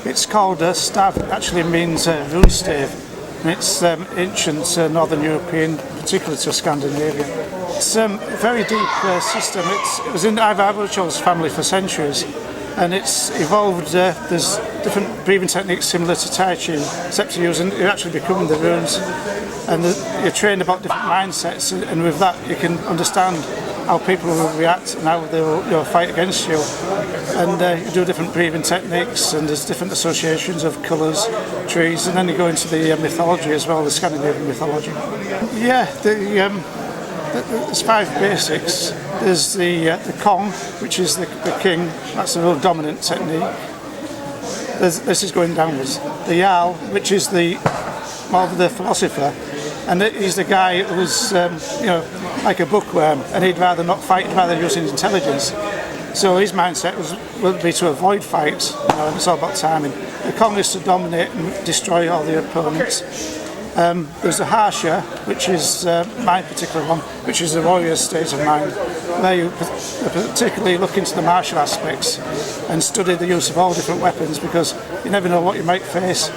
It's called Stav. It actually means rune stave, and it's ancient Northern European, particularly to Scandinavia. It's a very deep system. It was in the Aboriginals family for centuries, and it's evolved. There's different breathing techniques similar to Tai Chi, except you're actually becoming the runes, and you're trained about different mindsets, and with that you can understand how people will react and how they'll fight against you. And you do different breathing techniques, and there's different associations of colours, trees, and then you go into the mythology as well, the Scandinavian mythology. Yeah, there's 5 basics. There's the Kong, which is the king. That's a real dominant technique. This is going downwards. The Jarl, which is more of the philosopher, and he's the guy who's like a bookworm, and he'd rather not fight, he'd rather use his intelligence. So his mindset would be to avoid fights, and it's all about timing. The Kong is to dominate and destroy all the opponents. There's the Harsha, which is my particular one, which is the warrior's state of mind, where you particularly look into the martial aspects and study the use of all different weapons, because you never know what you might face.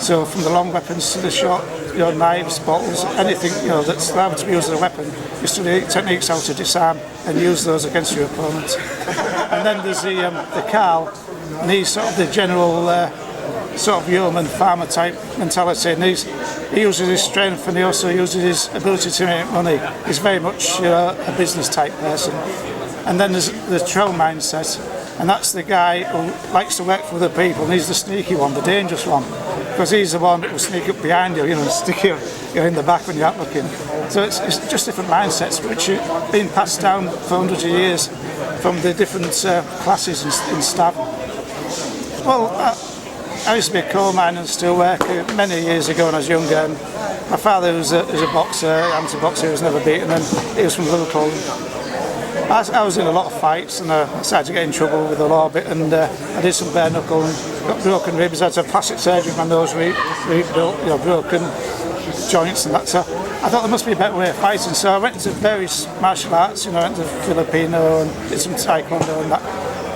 So from the long weapons to the short, knives, bottles, anything that's allowed to be used as a weapon, you study techniques how to disarm and use those against your opponents. And then there's the Carl, and he's sort of the general sort of yeoman farmer type mentality, and he uses his strength, and he also uses his ability to make money. He's very much a business type person. And then there's the Troll mindset, and that's the guy who likes to work for other people, and he's the sneaky one, the dangerous one, because he's the one that will sneak up behind you, stick you in the back when you're not looking. So it's just different mindsets which have been passed down for hundreds of years from the different classes in Stav. Well, I used to be a coal miner and steel worker many years ago when I was younger, and my father was a boxer, amateur boxer, who was never beaten, and he was from Liverpool. I was in a lot of fights, and I started to get in trouble with the law a bit, and I did some bare knuckle and got broken ribs. I had to have plastic surgery, my nose rebuilt, broken joints and that. So I thought there must be a better way of fighting, so I went into various martial arts, I went to Filipino and did some taekwondo and that,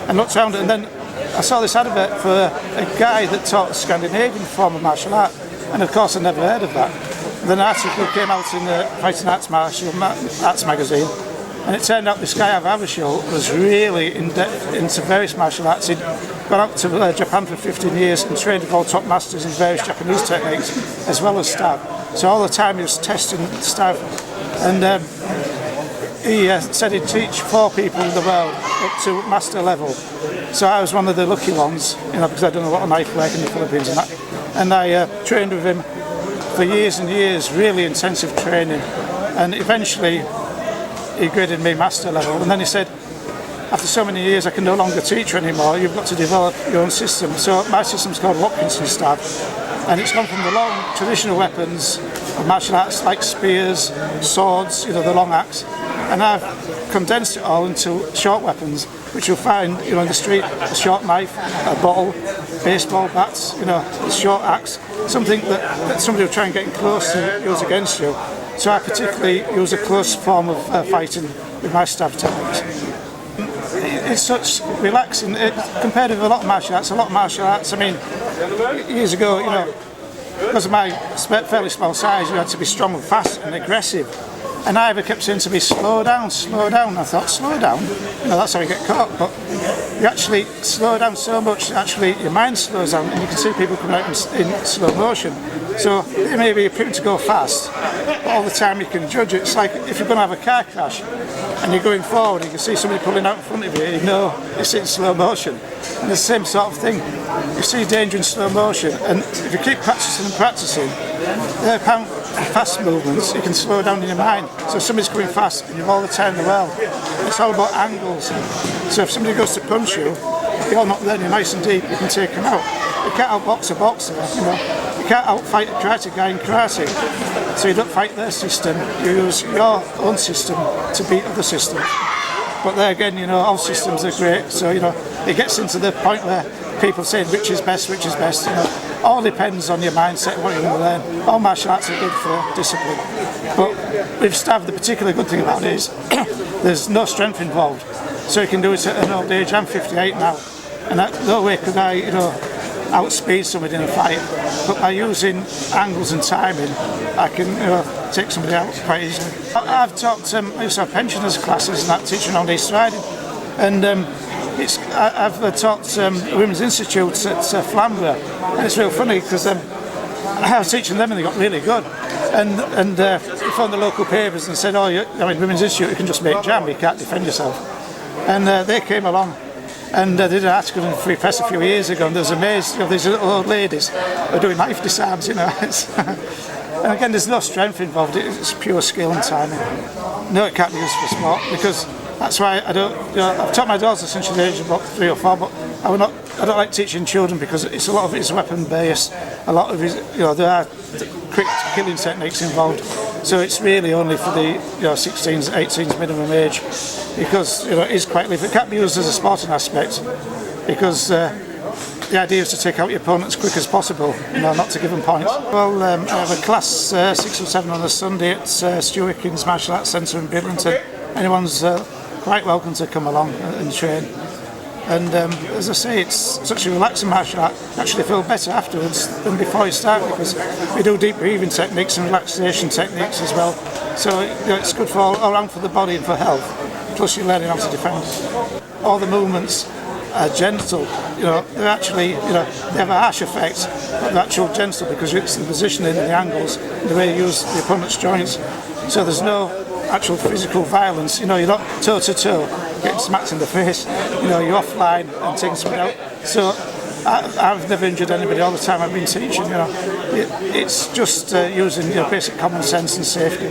and looked around, and then I saw this advert for a guy that taught a Scandinavian form of martial art, and of course I never heard of that. Then an article came out in the Fighting Arts Martial Arts magazine, and it turned out this guy Avavashil was really in depth into various martial arts. He'd gone out to Japan for 15 years and trained with all top masters in various Japanese techniques, as well as Stav. So all the time he was testing Stav, and he said he'd teach 4 people in the world up to master level. So I was one of the lucky ones, because I'd done a lot of knife work in the Philippines and that. And I trained with him for years and years, really intensive training. And eventually he graded me master level. And then he said, after so many years I can no longer teach you anymore, you've got to develop your own system. So my system's called Watkinson Stav. And it's gone from the long traditional weapons of martial arts like spears, swords, the long axe, and I've condensed it all into short weapons, which you'll find in the street: a short knife, a bottle, baseball bats, a short axe, something that somebody will try and get in close to use against you. So I particularly use a close form of fighting with my Stav techniques. It's such relaxing compared with a lot of martial arts. I mean, years ago, because of my fairly small size, you had to be strong and fast and aggressive. And Ivor kept saying to me, slow down, slow down. I thought, slow down? That's how you get caught. But you actually slow down so much, actually your mind slows down, and you can see people coming out in slow motion. So it may be appearing to go fast, but all the time you can judge it. It's like if you're going to have a car crash and you're going forward, you can see somebody pulling out in front of you, it's in slow motion. And the same sort of thing. You see danger in slow motion, and if you keep practicing, fast movements, you can slow down in your mind. So if somebody's coming fast and you've all the time in the world, it's all about angles. So if somebody goes to punch you, if you're not learning nice and deep, you can take them out. You can't outbox a boxer, You can't outfight a karate guy in karate. So you don't fight their system, you use your own system to beat other systems. But there again, all systems are great, so it gets into the point where people say which is best. All depends on your mindset, what you want to learn. All martial arts are good for discipline. But with Stav, the particular good thing about it is there's no strength involved. So you can do it at an old age. I'm 58 now, and no way could I, outspeed somebody in a fight, but by using angles and timing, I can take somebody out quite easily. I've taught, I used to have pensioners classes and that, teaching on east riding, and I've taught Women's Institutes at Flamborough, and it's real funny because I was teaching them and they got really good. And we phoned the local papers and said, Women's Institute, you can just make jam, you can't defend yourself. And they came along and they did an article in the Free Press a few years ago, and they was amazed, these little old ladies are doing knife disarms, And again, there's no strength involved, it's pure skill and timing. No, it can't be used for sport, because that's why I don't, I've taught my daughter since she's aged about 3 or 4, but I don't like teaching children because a lot of it is weapon based. A lot of it, there are quick killing techniques involved. So it's really only for the 16s, 18s minimum age, because it is quite lethal. It can't be used as a sporting aspect because the idea is to take out your opponent as quick as possible, not to give them points. Well, I have a class 6 or 7 on a Sunday at Stu Wickens Martial Arts Centre in Bidlington. Anyone's quite welcome to come along and train. And as I say, it's such a relaxing martial art. I actually feel better afterwards than before you start, because we do deep breathing techniques and relaxation techniques as well. So it's good for all around for the body and for health. Plus you're learning how to defend. All the movements are gentle. They're actually, they have a harsh effect, but they're actual gentle because it's the positioning and the angles, and the way you use the opponent's joints. So there's no actual physical violence. You're not toe to toe getting smacked in the face. You're offline and taking somebody out. So I've never injured anybody all the time I've been teaching. It's just using basic common sense and safety.